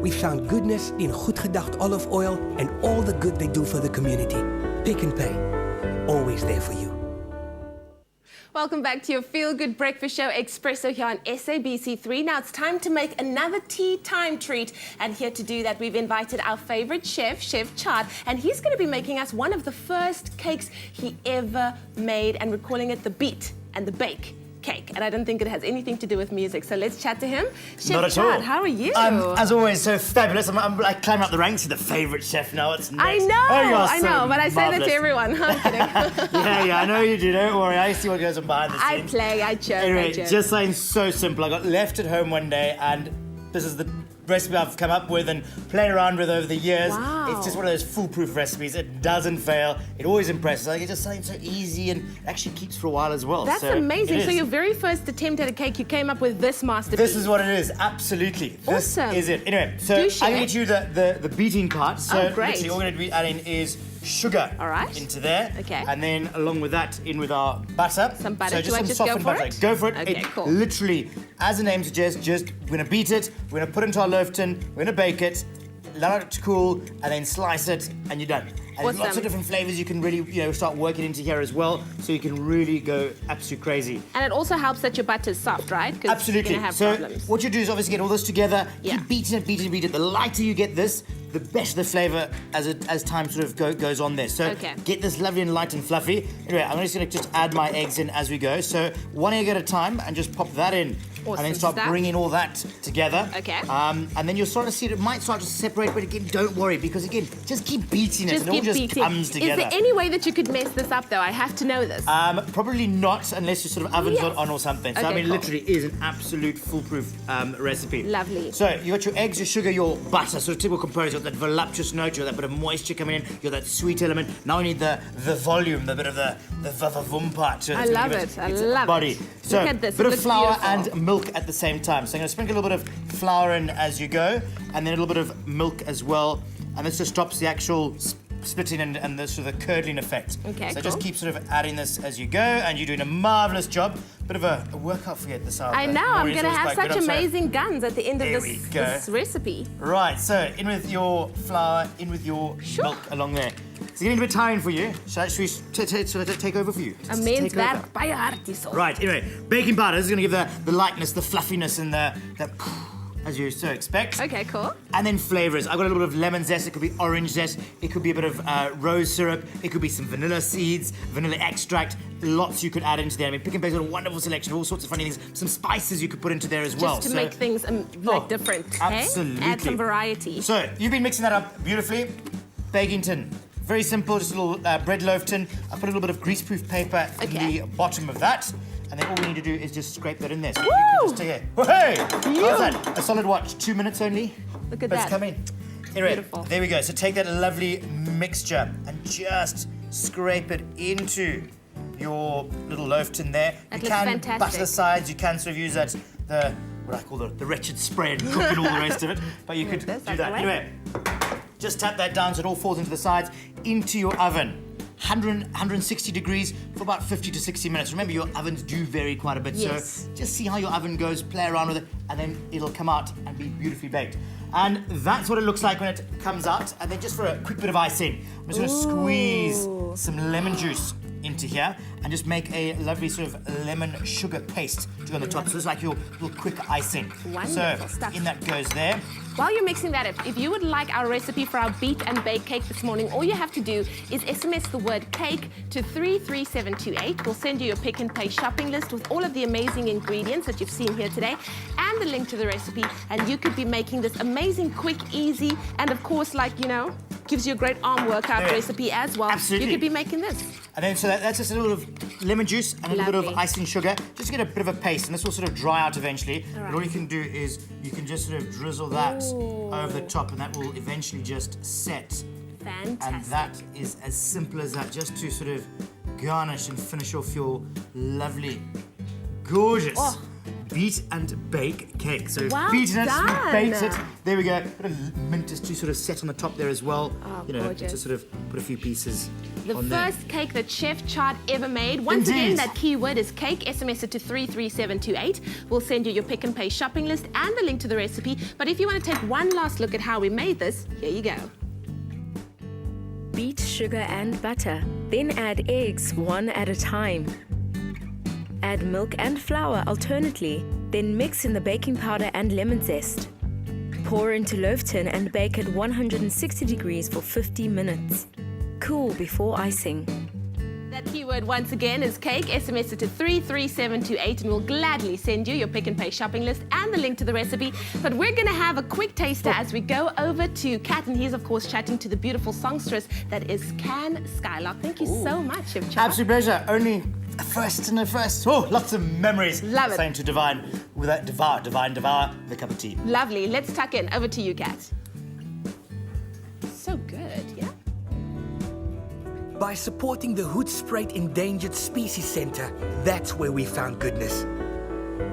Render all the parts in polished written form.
we found goodness in goed gedacht olive oil and all the good they do for the community. Pick and Pay, always there for you. Welcome back to your Feel Good Breakfast Show, Expresso here on SABC3. Now it's time to make another tea time treat. And here to do that, we've invited our favorite chef, Chef Chad. And he's going to be making us one of the first cakes he ever made. And we're calling it the Beat and the Bake cake. And I don't think it has anything to do with music. So let's chat to him. Chef Chad, how are you? As always, so fabulous. I'm like climbing up the ranks to the favourite chef now. It's next. I know, but I say that to everyone. I'm kidding. yeah, I know you do. Don't worry. I see what goes on behind the scenes. I joke. Anyway, just saying, so simple. I got left at home one day, and this is the recipe I've come up with and played around with over the years. Wow. It's just one of those foolproof recipes. It doesn't fail. It always impresses. Like, it's just something so easy and actually keeps for a while as well. That's amazing. So your very first attempt at a cake, you came up with this masterpiece. This is what it is. Absolutely. Awesome. This is it. Anyway, so I'm going to get you the beating part. So great. literally all we're going to be adding is sugar into there. Okay. And then along with that, in with our butter. Some butter. So Do I just go for butter. it? Go for it. Okay, cool. Literally, as the name suggests, we're going to beat it, we're going to put it into our loaf tin, we're going to bake it, allow it to cool, and then slice it, and you're done. And there's lots of different flavours you can really, start working into here as well, so you can really go absolute crazy. And it also helps that your butter is soft, right? Absolutely. You're gonna have so problems. what you do is obviously get all this together, Yeah. keep beating it. The lighter you get this, the better the flavour as time sort of goes on there. So get this lovely and light and fluffy. Anyway, I'm just going to add my eggs in as we go. So one egg at a time, and just pop that in. Awesome and then start stuff. bringing all that together. Okay. And then you'll start to see it might start to separate, but again, don't worry, because again, just keep beating it, and it all just comes together. Is there any way that you could mess this up, though? I have to know this. Probably not, unless your sort of oven's not on or something. So Okay, I mean, cool. literally is an absolute foolproof recipe. Lovely. So you got your eggs, your sugar, your butter. Sort of typical components. You got that voluptuous note, you got that bit of moisture coming in, you got that sweet element. Now we need the volume, the bit of the vavavoom part. So I love it. I love body. it. So Look at this. bit It of flour beautiful. and milk at the same time. So I'm going to sprinkle a little bit of flour in as you go, and then a little bit of milk as well. And this just stops the actual splitting and the sort of the curdling effect. Okay, so cool. just keep sort of adding this as you go, and you're doing a marvellous job. Bit of a workout for you at this hour. I know. I'm going to have such amazing guns at the end of this recipe. Right, so in with your flour, in with your milk along there. It's getting a bit tiring for you. Should we take over for you? Amazing werk, baie hard so. Right, anyway, baking powder. This is going to give the lightness, the fluffiness, and the as you so expect. Okay, cool. And then flavours. I've got a little bit of lemon zest. It could be orange zest. It could be a bit of rose syrup. It could be some vanilla seeds, vanilla extract. Lots you could add into there. I mean, Pick and Pay's got a wonderful selection of all sorts of funny things. Some spices you could put into there as well. Just to make things like different. Absolutely. Add some variety. So you've been mixing that up beautifully. Baking tin. Very simple, just a little bread loaf tin. I put a little bit of greaseproof paper in the bottom of that. And then all we need to do is just scrape that in there. So you can just take it. Hey! How's that? A solid watch, 2 minutes only. Look at Let's that. come in. Anyway, Beautiful. there we go. So take that lovely mixture and just scrape it into your little loaf tin there. That you looks can fantastic. butter the sides. You can sort of use that what I call the wretched spread, cook and all the rest of it. But you could do that. Anyway, just tap that down so it all falls into the sides, into your oven. 160 degrees for about 50 to 60 minutes. Remember, your ovens do vary quite a bit, so just see how your oven goes, play around with it, and then it'll come out and be beautifully baked. And that's what it looks like when it comes out. And then just for a quick bit of icing, I'm just going to squeeze some lemon juice into here and just make a lovely sort of lemon sugar paste to go on the top. So it's like your little quick icing. Wonderful so stuff. in that goes there. While you're mixing that up, if you would like our recipe for our beat and bake cake this morning, all you have to do is SMS the word cake to 33728. We'll send you your Pick and Pay shopping list with all of the amazing ingredients that you've seen here today and the link to the recipe, and you could be making this amazing, quick, easy, and of course, gives you a great arm workout recipe as well. Absolutely. You could be making this. And then, so that's just a little of lemon juice and a little bit of icing sugar, just to get a bit of a paste, and this will sort of dry out eventually. But all you can do is you can just sort of drizzle that over the top, and that will eventually just set. Fantastic. And that is as simple as that, just to sort of garnish and finish off your lovely, gorgeous beat and bake cake. So we've Well beaten it, done. we've baked it. There we go. Got a mint just to sort of set on the top there as well. Oh, you know, gorgeous. to sort of put a few pieces The on there. first cake that Chef Chart ever made. Once again, Indeed. that keyword is cake. SMS it to 33728. We'll send you your Pick and Pay shopping list and the link to the recipe. But if you want to take one last look at how we made this, here you go. Beat sugar and butter, then add eggs one at a time. Add milk and flour alternately, then mix in the baking powder and lemon zest. Pour into loaf tin and bake at 160 degrees for 50 minutes. Cool before icing. That keyword once again is cake. SMS it to 33728 and we'll gladly send you your Pick and Pay shopping list and the link to the recipe. But we're going to have a quick taster as we go over to Kat, and he's of course chatting to the beautiful songstress that is Can Skylark. Thank you so much, Chef Chart. Absolute pleasure. Only a first and a first. Oh, lots of memories. Love it. Saying to Divine, with that devour with a cup of tea. Lovely. Let's tuck in. Over to you, Kat. So good, yeah? By supporting the Hoedspruit Endangered Species Centre, that's where we found goodness.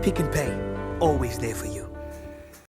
Pick and Pay, always there for you.